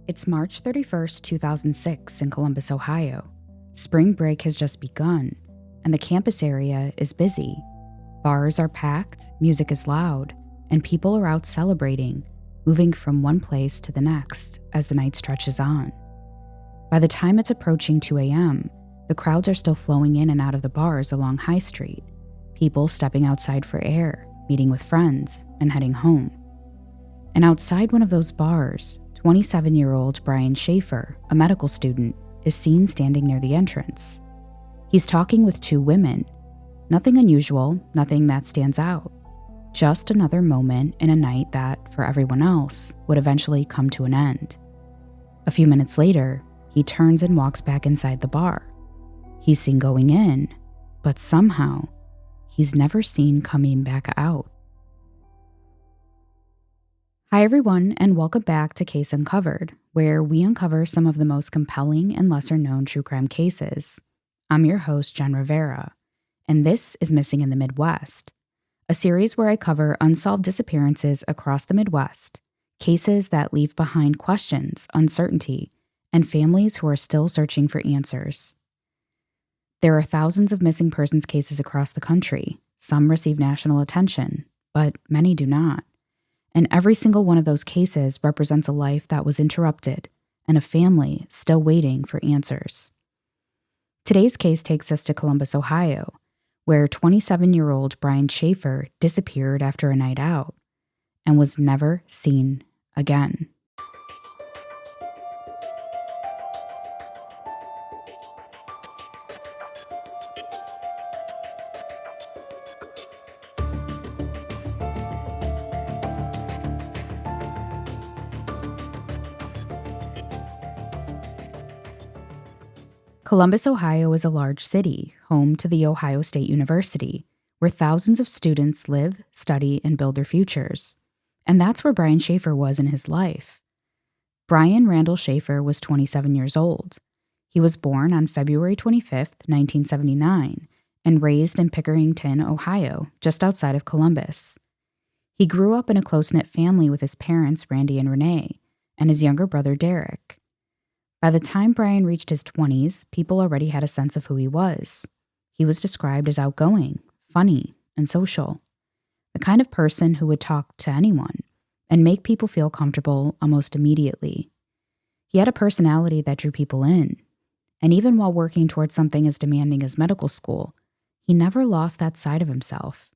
It's March 31st, 2006 in Columbus, Ohio. Spring break has just begun, and the campus area is busy. Bars are packed, music is loud, and people are out celebrating, moving from one place to the next as the night stretches on. By the time it's approaching 2 a.m., the crowds are still flowing in and out of the bars along High Street, people stepping outside for air, meeting with friends, and heading home. And outside one of those bars, 27-year-old Brian Shaffer, a medical student, is seen standing near the entrance. He's talking with two women. Nothing unusual, nothing that stands out. Just another moment in a night that, for everyone else, would eventually come to an end. A few minutes later, he turns and walks back inside the bar. He's seen going in, but somehow, he's never seen coming back out. Hi everyone, and welcome back to Case Uncovered, where we uncover some of the most compelling and lesser-known true crime cases. I'm your host, Jen Rivera, and this is Missing in the Midwest, a series where I cover unsolved disappearances across the Midwest, cases that leave behind questions, uncertainty, and families who are still searching for answers. There are thousands of missing persons cases across the country. Some receive national attention, but many do not. And every single one of those cases represents a life that was interrupted and a family still waiting for answers. Today's case takes us to Columbus, Ohio, where 27-year-old Brian Shaffer disappeared after a night out and was never seen again. Columbus, Ohio is a large city, home to the Ohio State University, where thousands of students live, study, and build their futures. And that's where Brian Shaffer was in his life. Brian Randall Shaffer was 27 years old. He was born on February 25th, 1979, and raised in Pickerington, Ohio, just outside of Columbus. He grew up in a close-knit family with his parents, Randy and Renee, and his younger brother, Derek. By the time Brian reached his 20s, people already had a sense of who he was. He was described as outgoing, funny, and social, the kind of person who would talk to anyone and make people feel comfortable almost immediately. He had a personality that drew people in, and even while working towards something as demanding as medical school, he never lost that side of himself.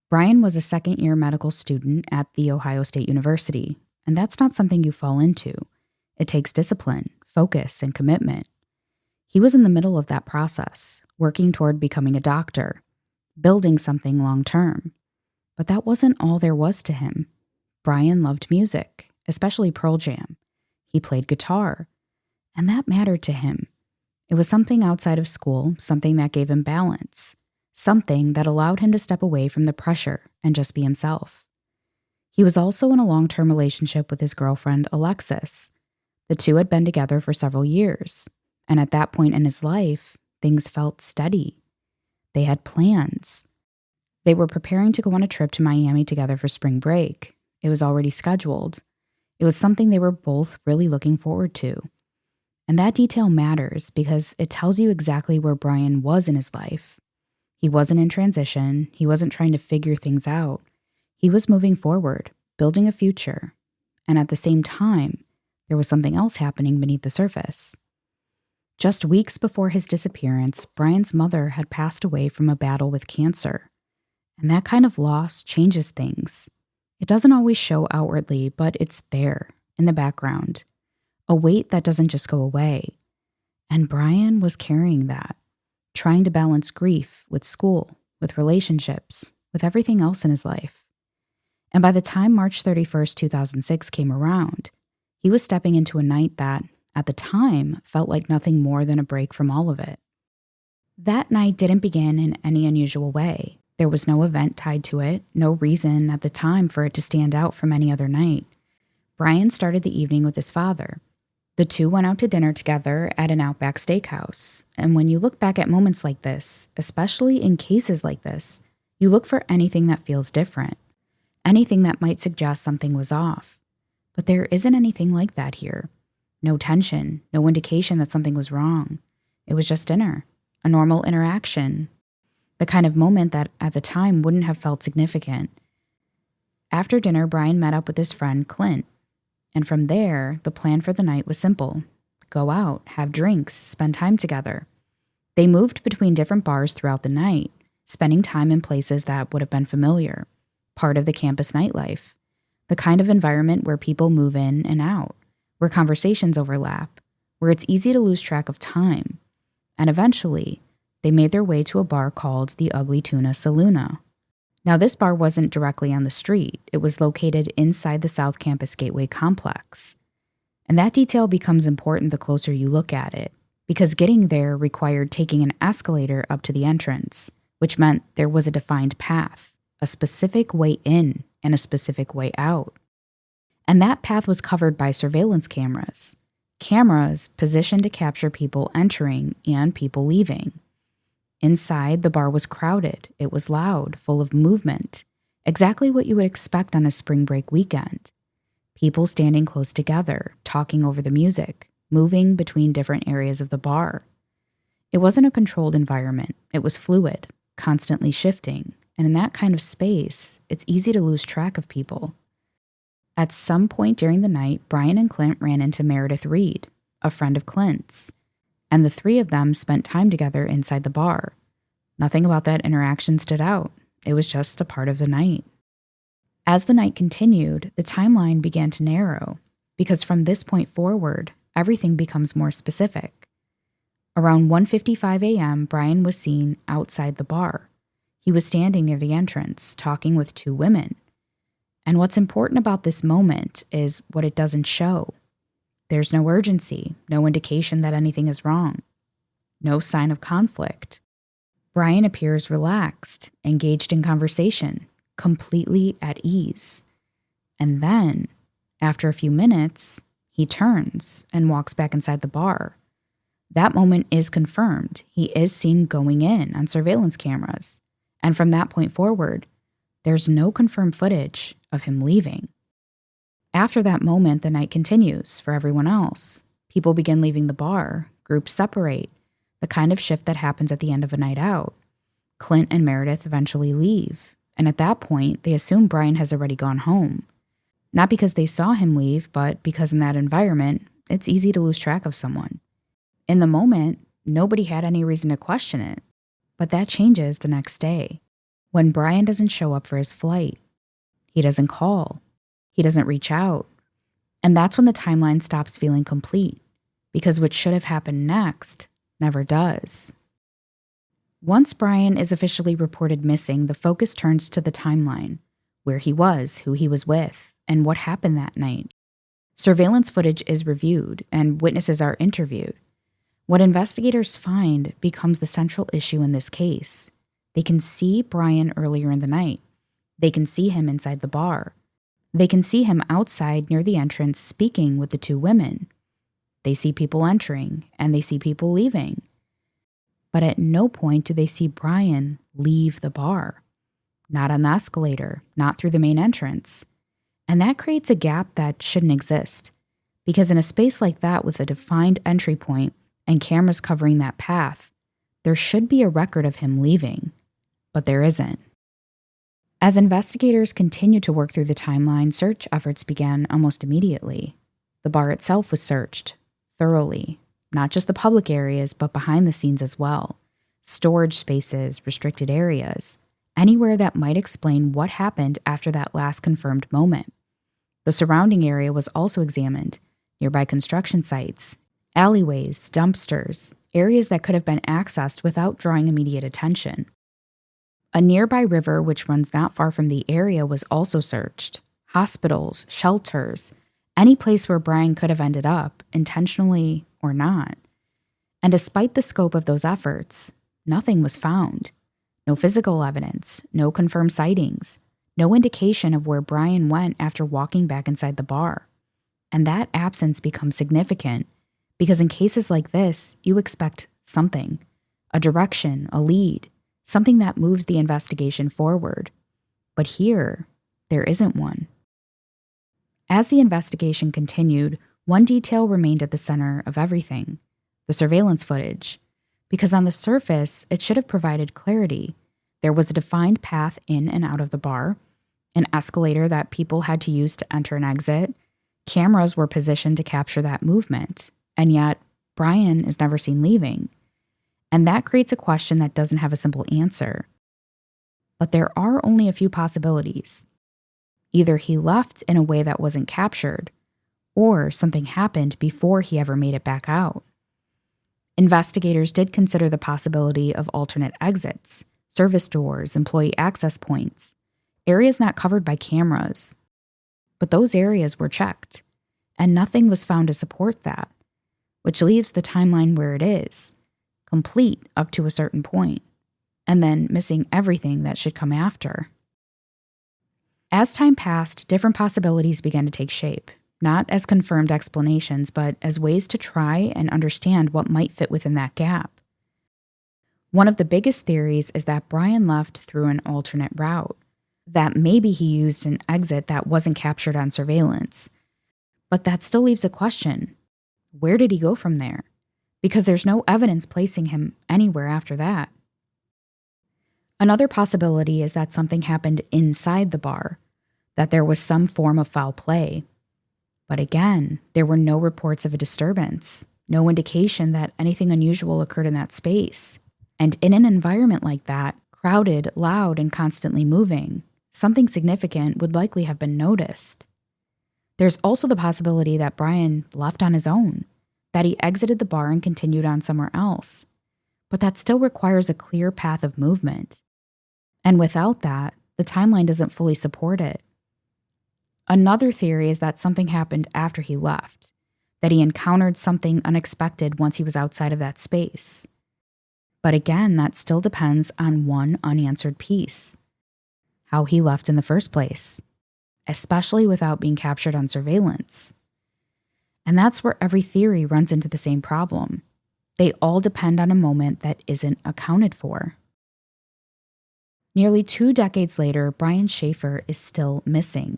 Brian was a second-year medical student at The Ohio State University, and that's not something you fall into. It takes discipline, focus, and commitment. He was in the middle of that process, working toward becoming a doctor, building something long-term. But that wasn't all there was to him. Brian loved music, especially Pearl Jam. He played guitar, and that mattered to him. It was something outside of school, something that gave him balance, something that allowed him to step away from the pressure and just be himself. He was also in a long-term relationship with his girlfriend, Alexis. The two had been together for several years, and at that point in his life, things felt steady. They had plans. They were preparing to go on a trip to Miami together for spring break. It was already scheduled. It was something they were both really looking forward to. And that detail matters because it tells you exactly where Brian was in his life. He wasn't in transition. He wasn't trying to figure things out. He was moving forward, building a future. And at the same time, there was something else happening beneath the surface. Just weeks before his disappearance, Brian's mother had passed away from a battle with cancer. And that kind of loss changes things. It doesn't always show outwardly, but it's there, in the background. A weight that doesn't just go away. And Brian was carrying that, trying to balance grief with school, with relationships, with everything else in his life. And by the time March 31st, 2006 came around, he was stepping into a night that, at the time, felt like nothing more than a break from all of it. That night didn't begin in any unusual way. There was no event tied to it, no reason at the time for it to stand out from any other night. Brian started the evening with his father. The two went out to dinner together at an Outback steakhouse. And when you look back at moments like this, especially in cases like this, you look for anything that feels different, anything that might suggest something was off. But there isn't anything like that here. No tension, no indication that something was wrong. It was just dinner, a normal interaction, the kind of moment that at the time wouldn't have felt significant. After dinner, Brian met up with his friend Clint, and from there, the plan for the night was simple: go out, have drinks, spend time together. They moved between different bars throughout the night, spending time in places that would have been familiar, part of the campus nightlife, the kind of environment where people move in and out, where conversations overlap, where it's easy to lose track of time. And eventually, they made their way to a bar called the Ugly Tuna Saloona. Now, this bar wasn't directly on the street. It was located inside the South Campus Gateway complex. And that detail becomes important the closer you look at it, because getting there required taking an escalator up to the entrance, which meant there was a defined path, a specific way in and a specific way out. And that path was covered by surveillance cameras positioned to capture people entering and people leaving. Inside, the bar was crowded. It was loud, full of movement, exactly what you would expect on a spring break weekend. People standing close together, talking over the music, moving between different areas of the bar. It wasn't a controlled environment. It was fluid, constantly shifting, and in that kind of space, it's easy to lose track of people. At some point during the night, Brian and Clint ran into Meredith Reed, a friend of Clint's, and the three of them spent time together inside the bar. Nothing about that interaction stood out. It was just a part of the night. As the night continued, the timeline began to narrow, because from this point forward, everything becomes more specific. Around 1:55 a.m., Brian was seen outside the bar. He was standing near the entrance, talking with two women. And what's important about this moment is what it doesn't show. There's no urgency, no indication that anything is wrong, no sign of conflict. Brian appears relaxed, engaged in conversation, completely at ease. And then, after a few minutes, he turns and walks back inside the bar. That moment is confirmed. He is seen going in on surveillance cameras. And from that point forward, there's no confirmed footage of him leaving. After that moment, the night continues for everyone else. People begin leaving the bar. Groups separate, the kind of shift that happens at the end of a night out. Clint and Meredith eventually leave, and at that point, they assume Brian has already gone home. Not because they saw him leave, but because in that environment, it's easy to lose track of someone. In the moment, nobody had any reason to question it, but that changes the next day, when Brian doesn't show up for his flight. He doesn't call. He doesn't reach out. And that's when the timeline stops feeling complete, because what should have happened next never does. Once Brian is officially reported missing, the focus turns to the timeline, where he was, who he was with, and what happened that night. Surveillance footage is reviewed, and witnesses are interviewed. What investigators find becomes the central issue in this case. They can see Brian earlier in the night. They can see him inside the bar. They can see him outside near the entrance speaking with the two women. They see people entering, and they see people leaving. But at no point do they see Brian leave the bar. Not on the escalator, not through the main entrance. And that creates a gap that shouldn't exist. Because in a space like that with a defined entry point and cameras covering that path, there should be a record of him leaving. But there isn't. As investigators continued to work through the timeline, search efforts began almost immediately. The bar itself was searched thoroughly, not just the public areas, but behind the scenes as well. Storage spaces, restricted areas, anywhere that might explain what happened after that last confirmed moment. The surrounding area was also examined, nearby construction sites, alleyways, dumpsters, areas that could have been accessed without drawing immediate attention. A nearby river, which runs not far from the area, was also searched. Hospitals, shelters, any place where Brian could have ended up, intentionally or not. And despite the scope of those efforts, nothing was found. No physical evidence, no confirmed sightings, no indication of where Brian went after walking back inside the bar. And that absence becomes significant because in cases like this, you expect something, a direction, a lead, something that moves the investigation forward. But here, there isn't one. As the investigation continued, one detail remained at the center of everything: the surveillance footage. Because on the surface, it should have provided clarity. There was a defined path in and out of the bar, an escalator that people had to use to enter and exit. Cameras were positioned to capture that movement, and yet Brian is never seen leaving. And that creates a question that doesn't have a simple answer. But there are only a few possibilities. Either he left in a way that wasn't captured, or something happened before he ever made it back out. Investigators did consider the possibility of alternate exits, service doors, employee access points, areas not covered by cameras. But those areas were checked, and nothing was found to support that, which leaves the timeline where it is, complete up to a certain point, and then missing everything that should come after. As time passed, different possibilities began to take shape, not as confirmed explanations, but as ways to try and understand what might fit within that gap. One of the biggest theories is that Brian left through an alternate route, that maybe he used an exit that wasn't captured on surveillance. But that still leaves a question. Where did he go from there? Because there's no evidence placing him anywhere after that. Another possibility is that something happened inside the bar, that there was some form of foul play. But again, there were no reports of a disturbance, no indication that anything unusual occurred in that space. And in an environment like that, crowded, loud, and constantly moving, something significant would likely have been noticed. There's also the possibility that Brian left on his own, that he exited the bar and continued on somewhere else. But that still requires a clear path of movement. And without that, the timeline doesn't fully support it. Another theory is that something happened after he left, that he encountered something unexpected once he was outside of that space. But again, that still depends on one unanswered piece: how he left in the first place, especially without being captured on surveillance. And that's where every theory runs into the same problem. They all depend on a moment that isn't accounted for. Nearly 2 decades later, Brian Shaffer is still missing.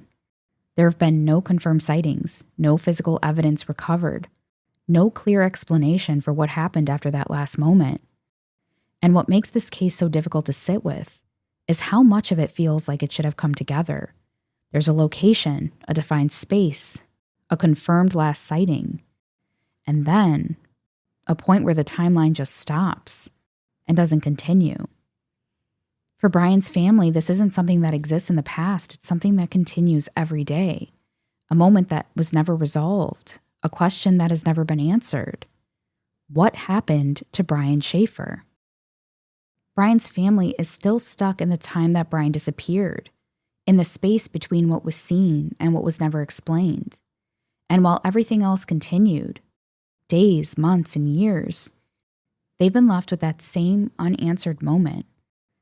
There have been no confirmed sightings, no physical evidence recovered, no clear explanation for what happened after that last moment. And what makes this case so difficult to sit with is how much of it feels like it should have come together. There's a location, a defined space, a confirmed last sighting, and then a point where the timeline just stops and doesn't continue. For Brian's family, this isn't something that exists in the past. It's something that continues every day. A moment that was never resolved. A question that has never been answered. What happened to Brian Shaffer? Brian's family is still stuck in the time that Brian disappeared, in the space between what was seen and what was never explained. And while everything else continued, days, months, and years, they've been left with that same unanswered moment.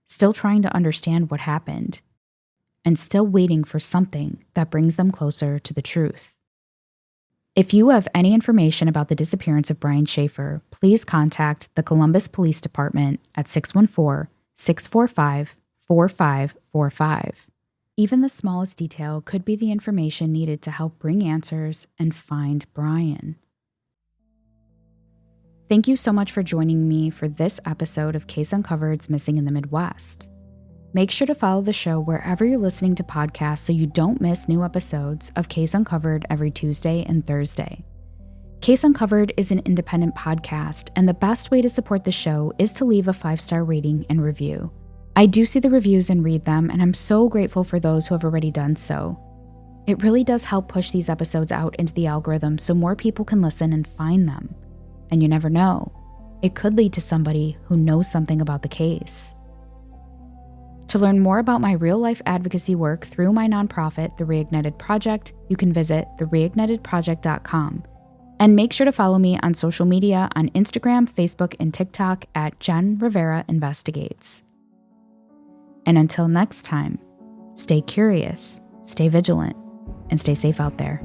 Still trying to understand what happened, and still waiting for something that brings them closer to the truth. If you have any information about the disappearance of Brian Shaffer, please contact the Columbus Police Department at 614-645-4545. Even the smallest detail could be the information needed to help bring answers and find Brian. Thank you so much for joining me for this episode of Case Uncovered's Missing in the Midwest. Make sure to follow the show wherever you're listening to podcasts so you don't miss new episodes of Case Uncovered every Tuesday and Thursday. Case Uncovered is an independent podcast, and the best way to support the show is to leave a 5-star rating and review. I do see the reviews and read them, and I'm so grateful for those who have already done so. It really does help push these episodes out into the algorithm so more people can listen and find them. And you never know, it could lead to somebody who knows something about the case. To learn more about my real-life advocacy work through my nonprofit, The Reignited Project, you can visit thereignitedproject.com. And make sure to follow me on social media on Instagram, Facebook, and TikTok at Jen Rivera Investigates. And until next time, stay curious, stay vigilant, and stay safe out there.